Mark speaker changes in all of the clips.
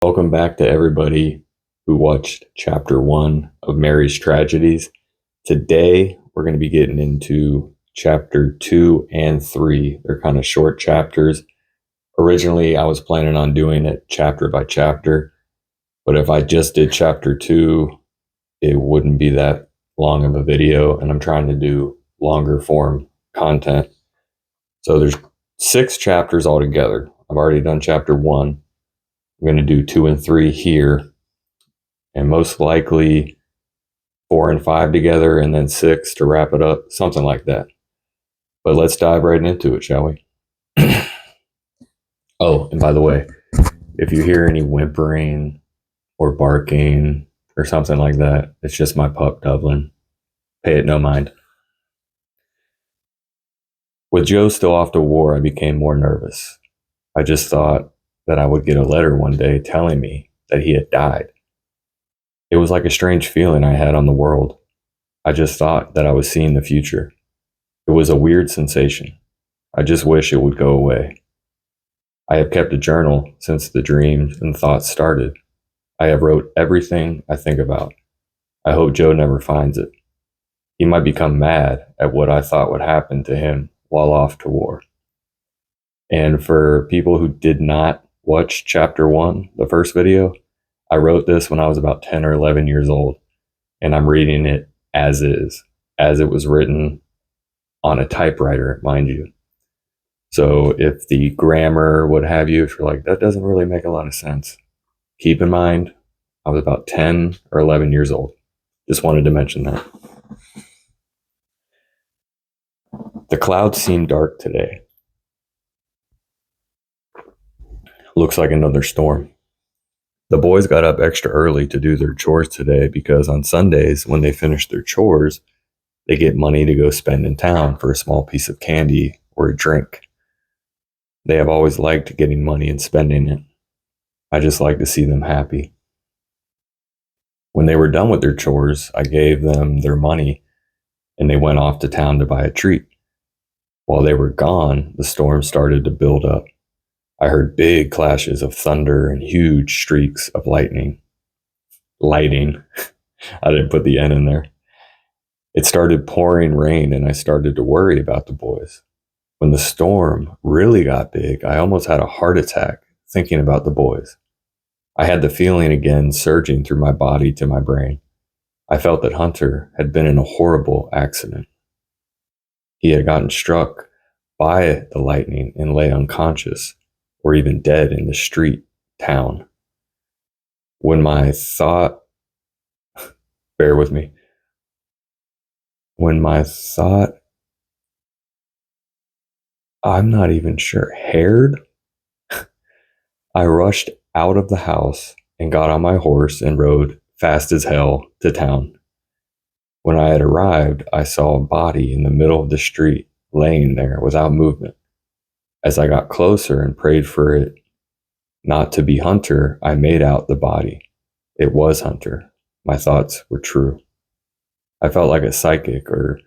Speaker 1: Welcome back to everybody who watched chapter 1 of Mary's Tragedies. Today, we're going to be getting into chapter 2 and 3. They're kind of short chapters. Originally, I was planning on doing it chapter by chapter, but if I just did chapter 2, it wouldn't be that long of a video, and I'm trying to do longer form content. So there's 6 chapters altogether. I've already done chapter 1. I'm going to do 2 and 3 here, and most likely 4 and 5 together, and then 6 to wrap it up, something like that. But let's dive right into it, shall we? Oh, and by the way, if you hear any whimpering or barking or something like that, it's just my pup, Dublin. Pay it no mind. With Joe still off to war, I became more nervous. I just thought that I would get a letter one day telling me that he had died. It was like a strange feeling I had on the world. I just thought that I was seeing the future. It was a weird sensation. I just wish it would go away. I have kept a journal since the dreams and thoughts started. I have wrote everything I think about. I hope Joe never finds it. He might become mad at what I thought would happen to him while off to war. And for people who did not watch chapter 1, the first video, I wrote this when I was about 10 or 11 years old, and I'm reading it as is, as it was written on a typewriter, mind you. So if the grammar, what have you, if you're like, that doesn't really make a lot of sense, keep in mind, I was about 10 or 11 years old. Just wanted to mention that. The clouds seem dark today. Looks like another storm. The boys got up extra early to do their chores today because on Sundays, when they finish their chores, they get money to go spend in town for a small piece of candy or a drink. They have always liked getting money and spending it. I just like to see them happy. When they were done with their chores, I gave them their money and they went off to town to buy a treat. While they were gone, the storm started to build up. I heard big clashes of thunder and huge streaks of lightning. Lighting. I didn't put the N in there. It started pouring rain and I started to worry about the boys. When the storm really got big, I almost had a heart attack thinking about the boys. I had the feeling again surging through my body to my brain. I felt that Hunter had been in a horrible accident. He had gotten struck by the lightning and lay unconscious or even dead in the street, town. When my thought, bear with me, I'm not even sure, I rushed out of the house and got on my horse and rode fast as hell to town. When I had arrived, I saw a body in the middle of the street, laying there without movement. As I got closer and prayed for it not to be Hunter, I made out the body. It was Hunter. My thoughts were true. I felt like a psychic or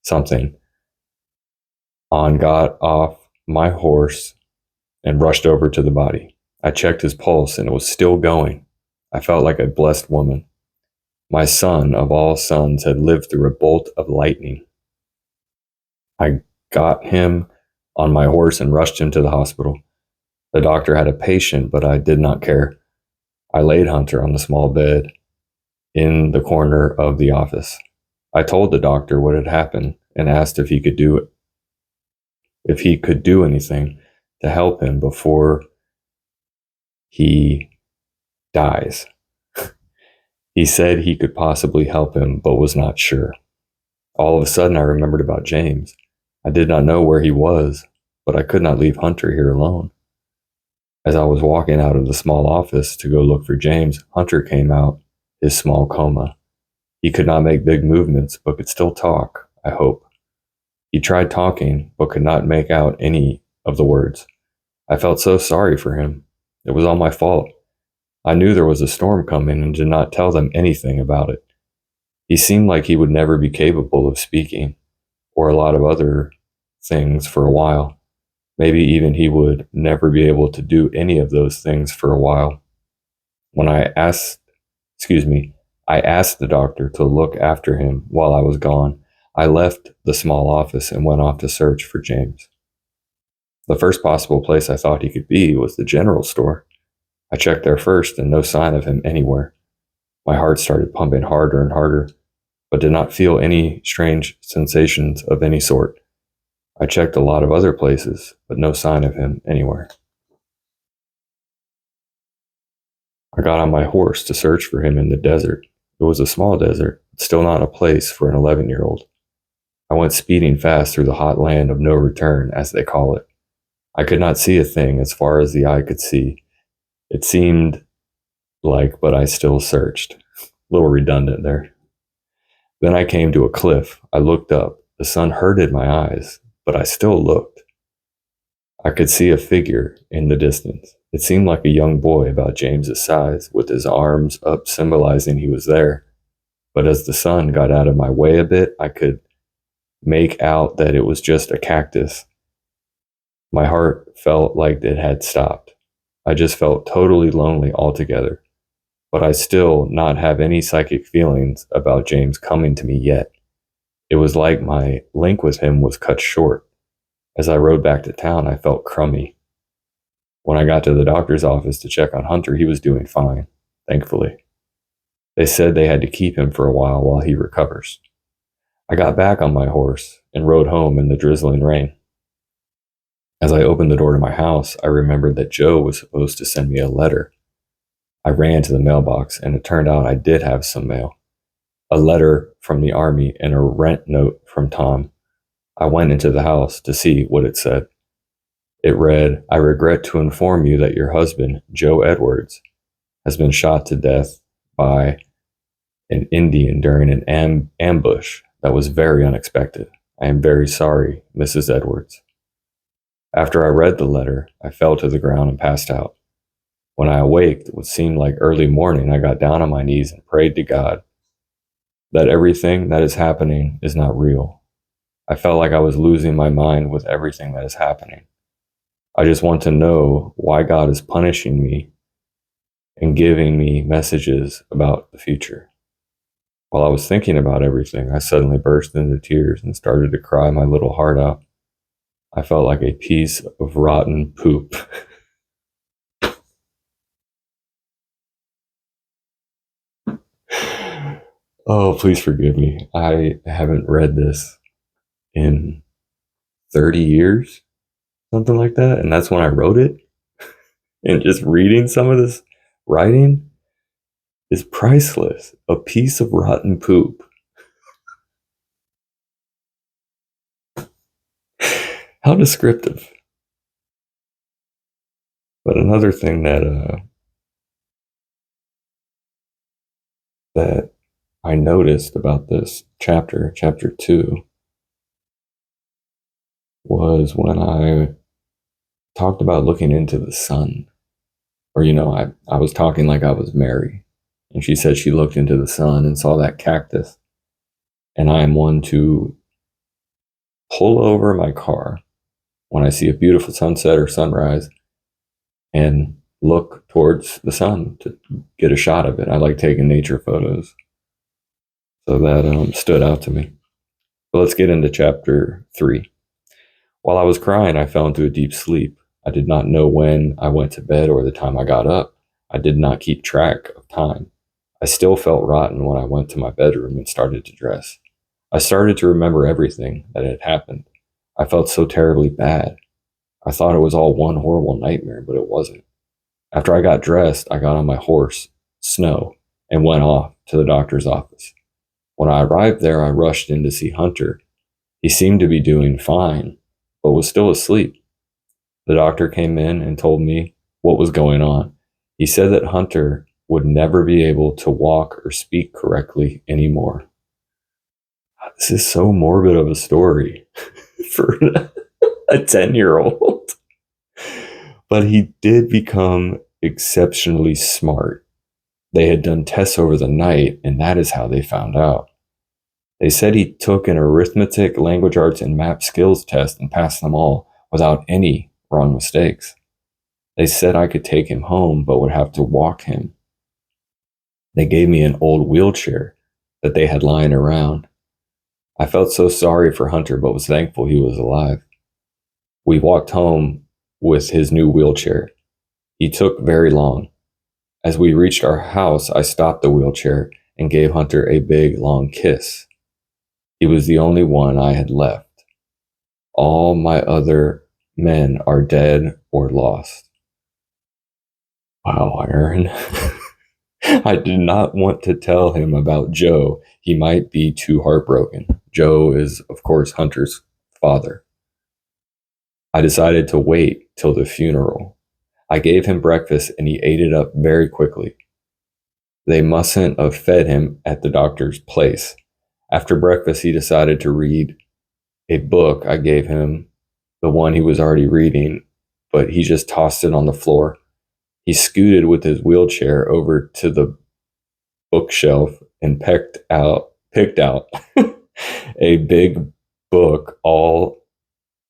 Speaker 1: something. Got off my horse and rushed over to the body. I checked his pulse and it was still going. I felt like a blessed woman. My son of all sons had lived through a bolt of lightning. I got him on my horse and rushed him to the hospital. The doctor had a patient, but I did not care. I laid Hunter on the small bed in the corner of the office. I told the doctor what had happened and asked if he could do anything to help him before he dies. He said he could possibly help him, but was not sure. All of a sudden, I remembered about James. I did not know where he was, but I could not leave Hunter here alone. As I was walking out of the small office to go look for James, Hunter came out his small coma. He could not make big movements, but could still talk, I hope. He tried talking, but could not make out any of the words. I felt so sorry for him. It was all my fault. I knew there was a storm coming and did not tell them anything about it. He seemed like he would never be capable of speaking, or a lot of other things for a while. Maybe even he would never be able to do any of those things for a while. When I asked the doctor to look after him while I was gone. I left the small office and went off to search for James. The first possible place I thought he could be was the general store. I checked there first and no sign of him anywhere. My heart started pumping harder and harder, but did not feel any strange sensations of any sort. I checked a lot of other places, but no sign of him anywhere. I got on my horse to search for him in the desert. It was a small desert, but still not a place for an 11-year-old. I went speeding fast through the hot land of no return, as they call it. I could not see a thing as far as the eye could see. It seemed like, but I still searched. A little redundant there. Then I came to a cliff. I looked up. The sun hurted my eyes, but I still looked. I could see a figure in the distance. It seemed like a young boy about James's size, with his arms up symbolizing he was there. But as the sun got out of my way a bit, I could make out that it was just a cactus. My heart felt like it had stopped. I just felt totally lonely altogether. But I still not have any psychic feelings about James coming to me yet. It was like my link with him was cut short. As I rode back to town, I felt crummy. When I got to the doctor's office to check on Hunter, he was doing fine, thankfully. They said they had to keep him for a while he recovers. I got back on my horse and rode home in the drizzling rain. As I opened the door to my house, I remembered that Joe was supposed to send me a letter. I ran to the mailbox, and it turned out I did have some mail. A letter from the army and a rent note from Tom. I went into the house to see what it said. It read, "I regret to inform you that your husband, Joe Edwards, has been shot to death by an Indian during an ambush that was very unexpected. I am very sorry, Mrs. Edwards." After I read the letter, I fell to the ground and passed out. When I awaked, what seemed like early morning, I got down on my knees and prayed to God that everything that is happening is not real. I felt like I was losing my mind with everything that is happening. I just want to know why God is punishing me and giving me messages about the future. While I was thinking about everything, I suddenly burst into tears and started to cry my little heart out. I felt like a piece of rotten poop. Oh, please forgive me. I haven't read this in 30 years, something like that. And that's when I wrote it. And just reading some of this writing is priceless. A piece of rotten poop. How descriptive. But another thing that I noticed about this chapter 2, was when I talked about looking into the sun. Or, I was talking like I was Mary. And she said she looked into the sun and saw that cactus. And I am one to pull over my car when I see a beautiful sunset or sunrise and look towards the sun to get a shot of it. I like taking nature photos. So that stood out to me. But let's get into chapter 3. While I was crying, I fell into a deep sleep. I did not know when I went to bed or the time I got up. I did not keep track of time. I still felt rotten when I went to my bedroom and started to dress. I started to remember everything that had happened. I felt so terribly bad. I thought it was all one horrible nightmare, but it wasn't. After I got dressed, I got on my horse, Snow, and went off to the doctor's office. When I arrived there, I rushed in to see Hunter. He seemed to be doing fine, but was still asleep. The doctor came in and told me what was going on. He said that Hunter would never be able to walk or speak correctly anymore. This is so morbid of a story for a 10-year-old. But he did become exceptionally smart. They had done tests over the night, and that is how they found out. They said he took an arithmetic, language arts, and map skills test and passed them all without any wrong mistakes. They said I could take him home, but would have to walk him. They gave me an old wheelchair that they had lying around. I felt so sorry for Hunter, but was thankful he was alive. We walked home with his new wheelchair. He took very long. As we reached our house, I stopped the wheelchair and gave Hunter a big, long kiss. He was the only one I had left. All my other men are dead or lost. Wow, Aaron. I did not want to tell him about Joe. He might be too heartbroken. Joe is, of course, Hunter's father. I decided to wait till the funeral. I gave him breakfast and he ate it up very quickly. They mustn't have fed him at the doctor's place. After breakfast, he decided to read a book. I gave him the one he was already reading, but he just tossed it on the floor. He scooted with his wheelchair over to the bookshelf and picked out a big book all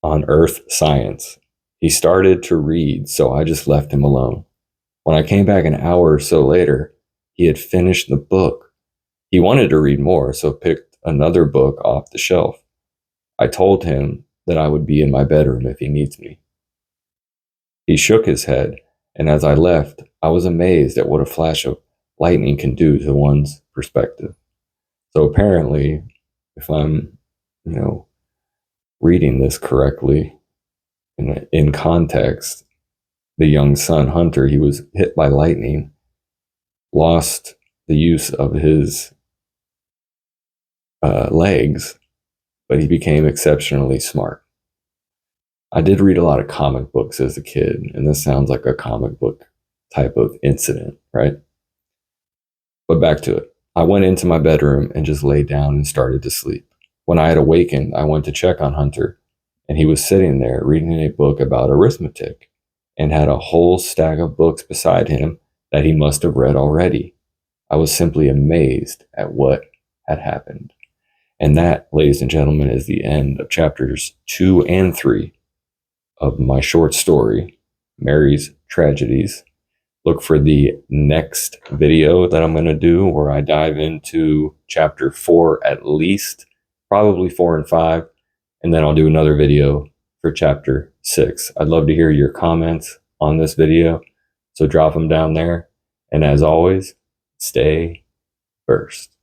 Speaker 1: on earth science. He started to read, so I just left him alone. When I came back an hour or so later, he had finished the book. He wanted to read more, so picked another book off the shelf. I told him that I would be in my bedroom if he needs me. He shook his head, and as I left, I was amazed at what a flash of lightning can do to one's perspective. So apparently, if I'm, reading this correctly, in context, the young son, Hunter, he was hit by lightning, lost the use of his legs, but he became exceptionally smart. I did read a lot of comic books as a kid, and this sounds like a comic book type of incident, right? But back to it. I went into my bedroom and just laid down and started to sleep. When I had awakened, I went to check on Hunter, and he was sitting there reading a book about arithmetic and had a whole stack of books beside him that he must have read already. I was simply amazed at what had happened. And that, ladies and gentlemen, is the end of chapters 2 and 3 of my short story, Mary's Tragedies. Look for the next video that I'm going to do where I dive into chapter 4 at least, probably 4 and 5, and then I'll do another video for chapter 6. I'd love to hear your comments on this video, so drop them down there. And as always, stay first.